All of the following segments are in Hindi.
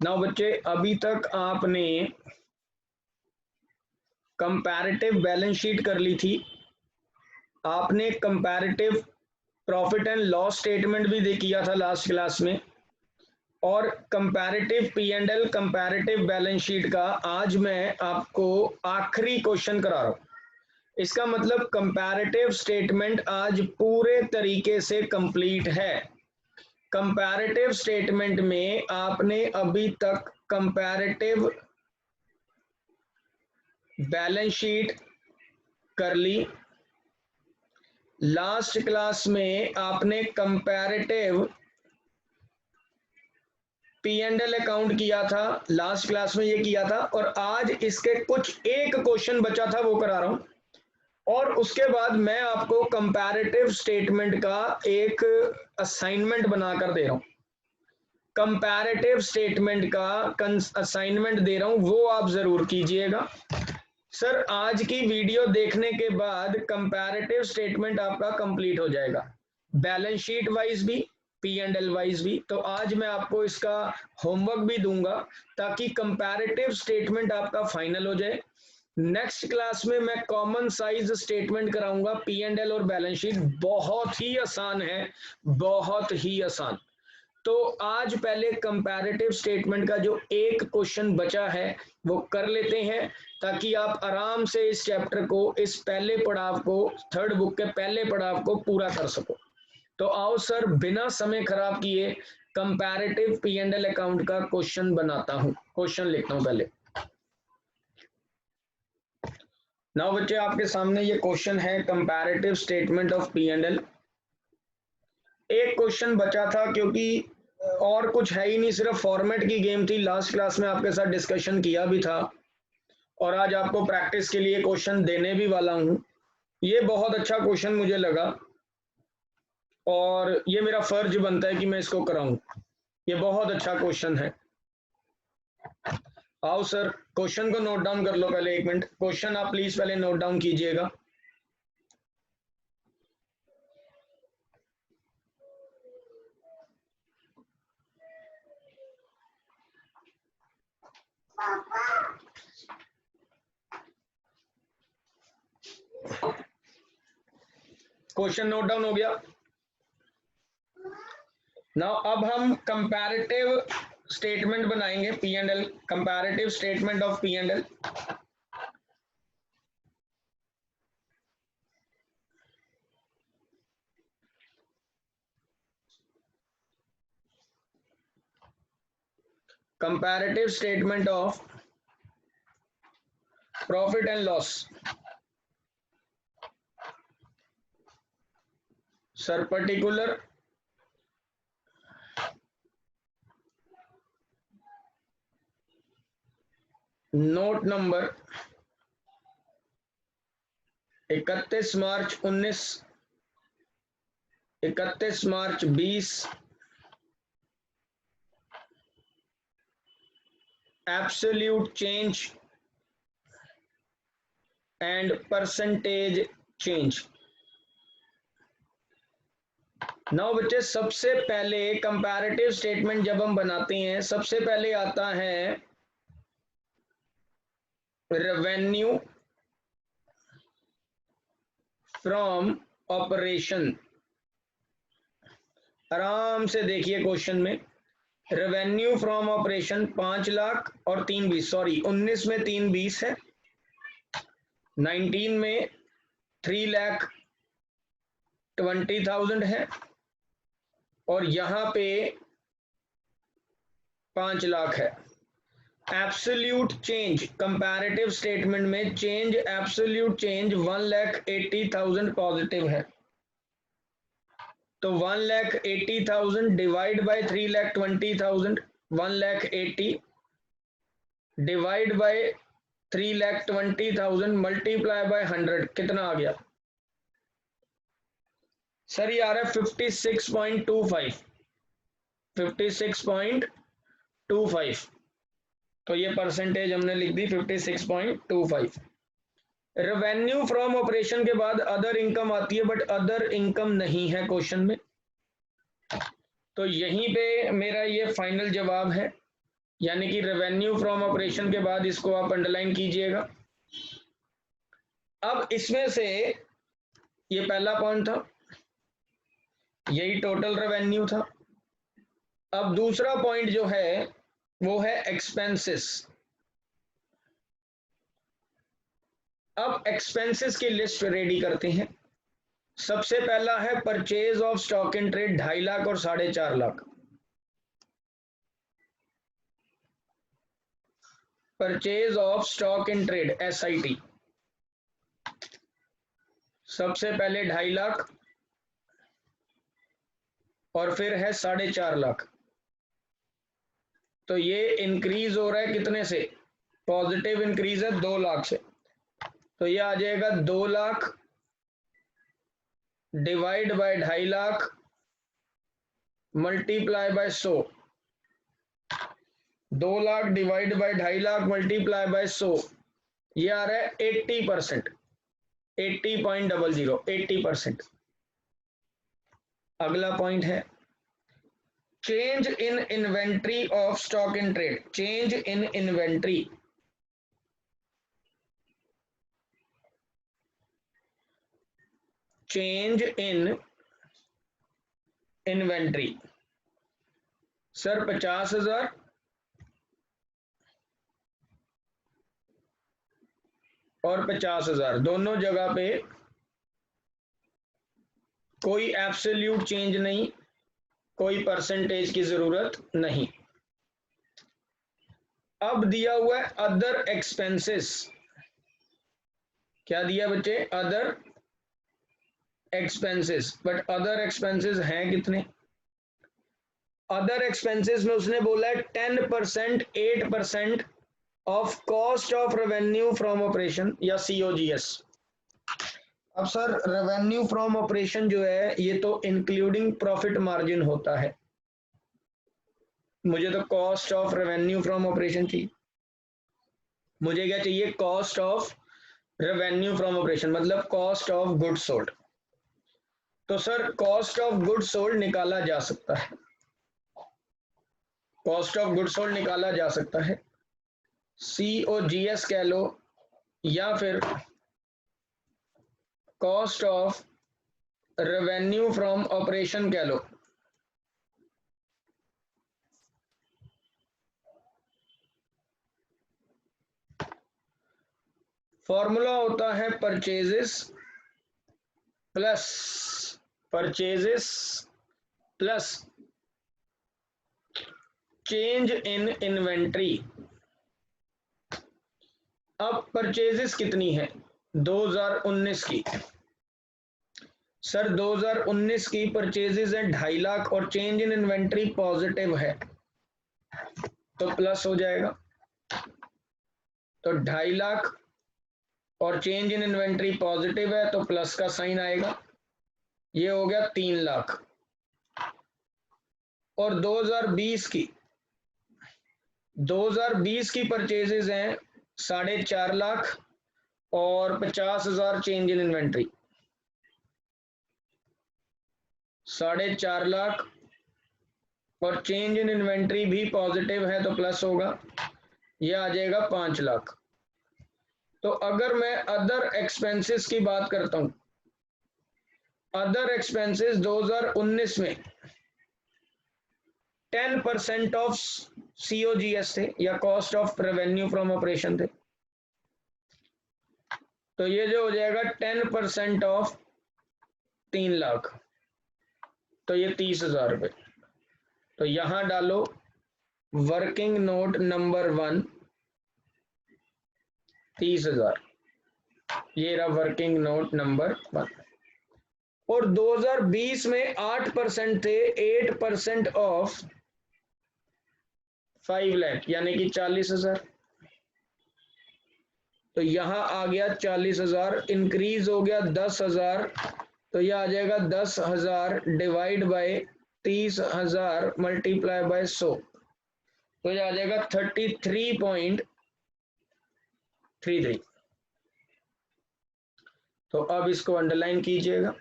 ना बच्चे, अभी तक आपने कंपैरेटिव बैलेंस शीट कर ली थी, आपने comparative profit and loss statement भी दे किया था लास्ट क्लास में, और comparative P and L comparative balance sheet का आज मैं आपको आखिरी क्वेश्चन करा रहा हूं। इसका मतलब कंपैरेटिव स्टेटमेंट आज पूरे तरीके से कंप्लीट है। कंपैरेटिव स्टेटमेंट में आपने अभी तक कंपैरेटिव बैलेंस शीट कर ली, लास्ट क्लास में आपने comparative P and L account किया था, लास्ट क्लास में ये किया था, और आज इसके कुछ एक क्वेश्चन बचा था वो करा रहा हूं, और उसके बाद मैं आपको कंपैरेटिव स्टेटमेंट का एक असाइनमेंट बनाकर दे रहा हूं। कंपैरेटिव स्टेटमेंट का असाइनमेंट दे रहा हूं, वो आप जरूर कीजिएगा। सर, आज की वीडियो देखने के बाद कंपैरेटिव स्टेटमेंट आपका कंप्लीट हो जाएगा, बैलेंस शीट वाइज भी, पी एंड एल वाइज भी। तो आज मैं आपको इसका होमवर्क भी दूंगा ताकि कंपैरेटिव स्टेटमेंट आपका फाइनल हो जाए। नेक्स्ट क्लास में मैं कॉमन साइज स्टेटमेंट कराऊंगा, पी एंड एल और बैलेंस शीट बहुत ही आसान है, बहुत ही आसान। तो आज पहले कंपैरेटिव स्टेटमेंट का जो एक क्वेश्चन बचा है वो कर लेते हैं, ताकि आप आराम से इस चैप्टर को, इस पहले पड़ाव को, थर्ड बुक के पहले पड़ाव को पूरा कर सको। तो आओ सर, बिना समय खराब किए comparative P and L account का क्वेश्चन बनाता हूं, क्वेश्चन लिखता हूं पहले। नाउ बच्चे, आपके सामने ये क्वेश्चन है, comparative statement of P and L. एक क्वेश्चन बचा था क्योंकि और कुछ है ही नहीं, सिर्फ फॉर्मेट की गेम थी। लास्ट क्लास में आपके साथ डिस्कशन किया भी था और आज आपको प्रैक्टिस के लिए क्वेश्चन देने भी वाला हूं। ये बहुत अच्छा क्वेश्चन मुझे लगा और ये मेरा फर्ज बनता है कि मैं इसको कराऊं। ये बहुत अच्छा क्वेश्चन है। आओ सर, क्वेश्चन को नोट डाउन कर लो पहले, एक मिनट। क्वेश्चन आप प्लीज पहले नोट डाउन कीजिएगा। क्वेश्चन नोट डाउन हो गया। नाउ अब हम कंपैरेटिव स्टेटमेंट बनाएंगे, P and L, comparative statement of P and L. Comparative statement of profit and loss. Sir, particular note number 31 March 19, 31 March 20, absolute change and percentage change. Now बच्चे, सबसे पहले कंपैरेटिव स्टेटमेंट जब हम बनाते हैं, सबसे पहले आता है रेवेन्यू फ्रॉम ऑपरेशन। आराम से देखिए क्वेश्चन में, रेवेन्यू फ्रॉम ऑपरेशन 5 लाख और 320, सॉरी 19 में 320 है, 19 में 3,20,000 है, और यहां पे 5 लाख है। एब्सोल्यूट चेंज कंपैरेटिव स्टेटमेंट में चेंज, एब्सोल्यूट चेंज 1,80,000 पॉजिटिव है। तो 1,80,000 divide by 3,20,000, 1,80,000 divide by 3,20,000 multiply by 100, कितना आ गया सर? ये आ रहा है 56.25, 56.25। तो ये परसेंटेज हमने लिख दी 56.25। रेवेन्यू फ्रॉम ऑपरेशन के बाद अदर इनकम आती है, बट अदर इनकम नहीं है क्वेश्चन में, तो यहीं पे मेरा ये फाइनल जवाब है। यानी कि रेवेन्यू फ्रॉम ऑपरेशन के बाद इसको आप अंडरलाइन कीजिएगा। अब इसमें से ये पहला पॉइंट था, यही टोटल रेवेन्यू था। अब दूसरा पॉइंट जो है वो है एक्सपेंसेस। अब एक्सपेंसेस की लिस्ट रेडी करते हैं। सबसे पहला है purchase of stock in trade 2.5 lakh और 4.5 lakh. Purchase of stock in trade SIT सबसे पहले 2.5 लाख और फिर है 4.5 लाख। तो ये इंक्रीज हो रहा है कितने से? पॉजिटिव इंक्रीज है 2 लाख से। तो ये आ जाएगा 2 lakh divide by 2.5 lakh multiply by 100। 2 lakh divide by 2.5 lakh multiply by 100, ये आ रहा है 80%, 80.00, 80%। अगला पॉइंट है change in inventory of stock in trade. Change in inventory, change in inventory sir 50,000 और 50,000 दोनों जगह पे कोई एब्सोल्यूट चेंज नहीं, कोई परसेंटेज की जरूरत नहीं। अब दिया हुआ है अदर एक्सपेंसेस। क्या दिया बच्चे? Other expenses. But other expenses हैं कितने? अदर एक्सपेंसेस में उसने बोला है 10%, 8% of cost of revenue from operation या COGS। अब सर रेवेन्यू फ्रॉम ऑपरेशन जो है ये तो इंक्लूडिंग प्रॉफिट मार्जिन होता है, मुझे तो cost of revenue from operation चाहिए। मुझे क्या चाहिए? Cost of revenue from operation, मतलब कॉस्ट ऑफ गुड्स सोल्ड। तो sir cost of goods sold निकाला जा सकता है, कॉस्ट ऑफ गुड्स सोल्ड निकाला जा सकता है COGS कह लो या फिर cost of revenue from operation कह लो। फॉर्मूला होता है purchases plus change in inventory. अब परचेजेस कितनी है? 2019 की। सर 2019 की परचेजेस है 2.5 लाख और चेंज इन इन्वेंट्री पॉजिटिव है तो प्लस हो जाएगा। तो 2.5 लाख और चेंज इन इन्वेंट्री पॉजिटिव है तो प्लस का साइन आएगा, ये हो गया 3 लाख। और 2020 की परचेजेस हैं 4.5 लाख और 50,000 चेंज इन इन्वेंट्री। 4.5 लाख और चेंज इन इन्वेंट्री भी पॉजिटिव है तो प्लस होगा, यह आ जाएगा 5 लाख। तो अगर मैं अदर एक्सपेंसेस की बात करता हूं, अदर एक्सपेंसेस 2019 में 10% ऑफ COGS थे या cost of revenue from operation थे। तो ये जो हो जाएगा 10% ऑफ 3 लाख, तो ये 30,000 रुपये। तो यहां डालो वर्किंग नोट नंबर 1 30,000, ये रहा वर्किंग नोट नंबर 1। और 2020 में 8% थे, 8% ऑफ 5 लाख यानी कि 40,000। तो यहां आ गया 40,000, इंक्रीज हो गया 10,000, तो यह आ जाएगा 10,000 डिवाइड बाय 30,000 मल्टीप्लाई बाय 100, तो यह आ जाएगा 33.33। तो अब इसको अंडरलाइन कीजिएगा,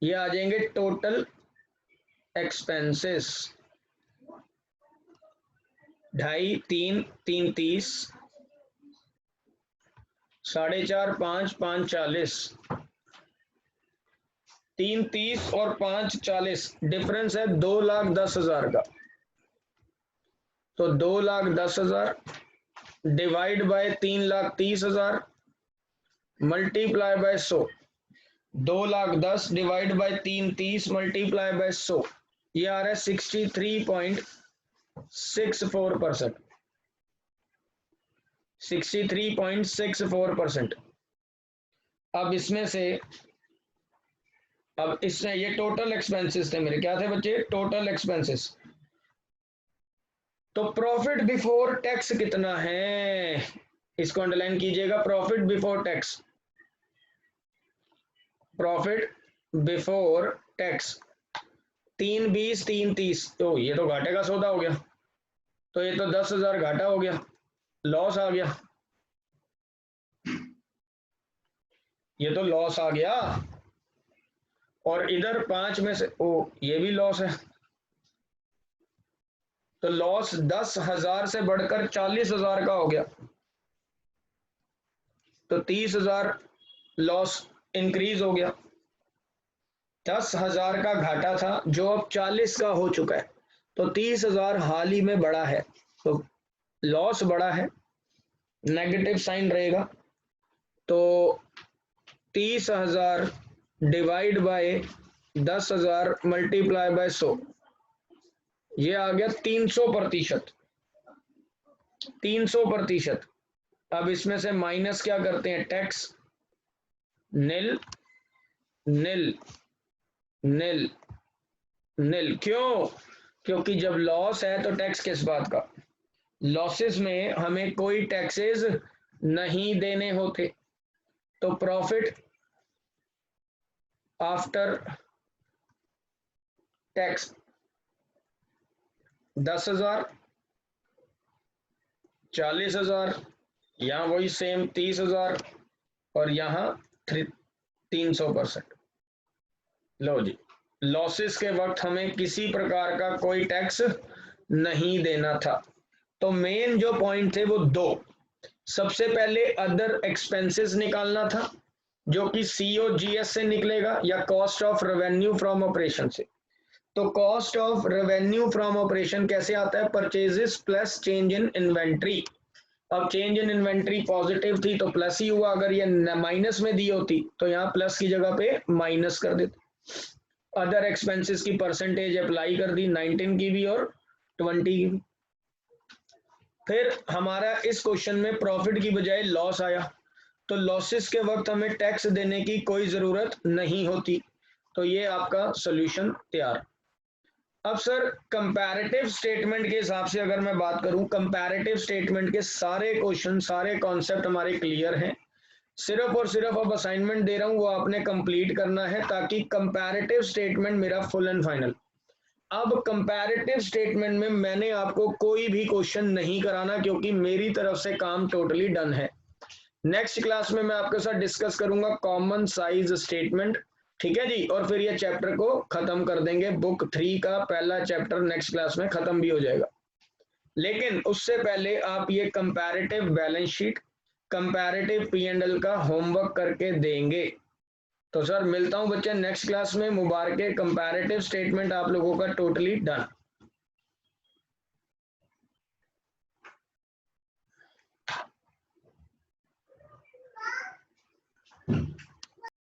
ये आ जाएंगे टोटल एक्सपेंसेस। ढाई, तीन, तीन 30, 4.5, 5, 5 40, 3 30 और 5 40, डिफरेंस है 2,10,000 का। तो 2,10,000 divide by 3,30,000 multiply by 100, 2,10,000 divide by 330 multiply by 100, ये आ रहा है 63.64%। 63.64%। अब इसमें ये टोटल एक्सपेंसेस थे मेरे, क्या थे बच्चे? Total expenses. तो प्रॉफिट बिफोर टैक्स कितना है, इसको अंडरलाइन कीजिएगा। Profit before tax, profit before tax 320, 330, तो ये तो घाटे का सौदा हो गया, तो ये तो 10,000 घाटा हो गया, लॉस आ गया, ये तो लॉस आ गया। और इधर 5 में से ये भी लॉस है, तो लॉस 10,000 से बढ़कर 40,000 का हो गया, तो 30,000 लॉस इंक्रीज हो गया। 10,000 का घाटा था जो अब 40 का हो चुका है, तो 30,000 हाल ही में बढ़ा है, तो लॉस बढ़ा है, नेगेटिव साइन रहेगा। तो 30,000 डिवाइड बाय 10,000 मल्टीप्लाई बाय 100, ये आ गया 300%। 300%। अब इसमें से माइनस क्या करते हैं? टैक्स, निल निल निल निल। क्यों? क्योंकि जब लॉस है तो टैक्स किस बात का? लॉसेस में हमें कोई टैक्सेस नहीं देने होते। तो प्रॉफिट आफ्टर टैक्स 10,000, 40,000, यहां वही सेम 30,000 और यहां 300%। लो जी, लॉसेस के वक्त हमें किसी प्रकार का कोई टैक्स नहीं देना था। तो मेन जो पॉइंट थे वो दो, सबसे पहले अदर एक्सपेंसेस निकालना था जो कि COGS से निकलेगा या cost of revenue from operation से। तो cost of revenue from operation कैसे आता है? Purchases plus change in inventory. अब चेंज इन इन्वेंट्री पॉजिटिव थी तो प्लस ही हुआ, अगर ये माइनस में दी होती तो यहाँ प्लस की जगह पे माइनस कर देते। अदर एक्सपेंसेस की परसेंटेज अप्लाई कर दी, 19 की भी और 20 की भी। फिर हमारा इस क्वेश्चन में प्रॉफिट की बजाय लॉस आया, तो लॉसेस के वक्त हमें टैक्स देने की कोई जरूरत नहीं होती। तो ये आपका सॉल्यूशन तैयार। अब सर कंपैरेटिव स्टेटमेंट के हिसाब से अगर मैं बात करूं, कंपैरेटिव स्टेटमेंट के सारे क्वेश्चन, सारे कॉन्सेप्ट हमारे क्लियर हैं। सिर्फ और सिर्फ अब असाइनमेंट दे रहा हूं, वो आपने कंप्लीट करना है ताकि कंपैरेटिव स्टेटमेंट मेरा फुल एंड फाइनल। अब कंपैरेटिव स्टेटमेंट में मैंने आपको कोई भी क्वेश्चन नहीं कराना क्योंकि मेरी तरफ से काम टोटली डन है। नेक्स्ट क्लास में मैं आपके साथ डिस्कस करूंगा कॉमन साइज स्टेटमेंट, ठीक है जी, और फिर ये चैप्टर को खत्म कर देंगे। बुक 3 का पहला चैप्टर नेक्स्ट क्लास में खत्म भी हो जाएगा। लेकिन उससे पहले आप ये comparative balance sheet, comparative P&L का होमवर्क करके देंगे। तो सर मिलता हूं बच्चे नेक्स्ट क्लास में। मुबारक, कंपैरेटिव स्टेटमेंट आप लोगों का टोटली डन।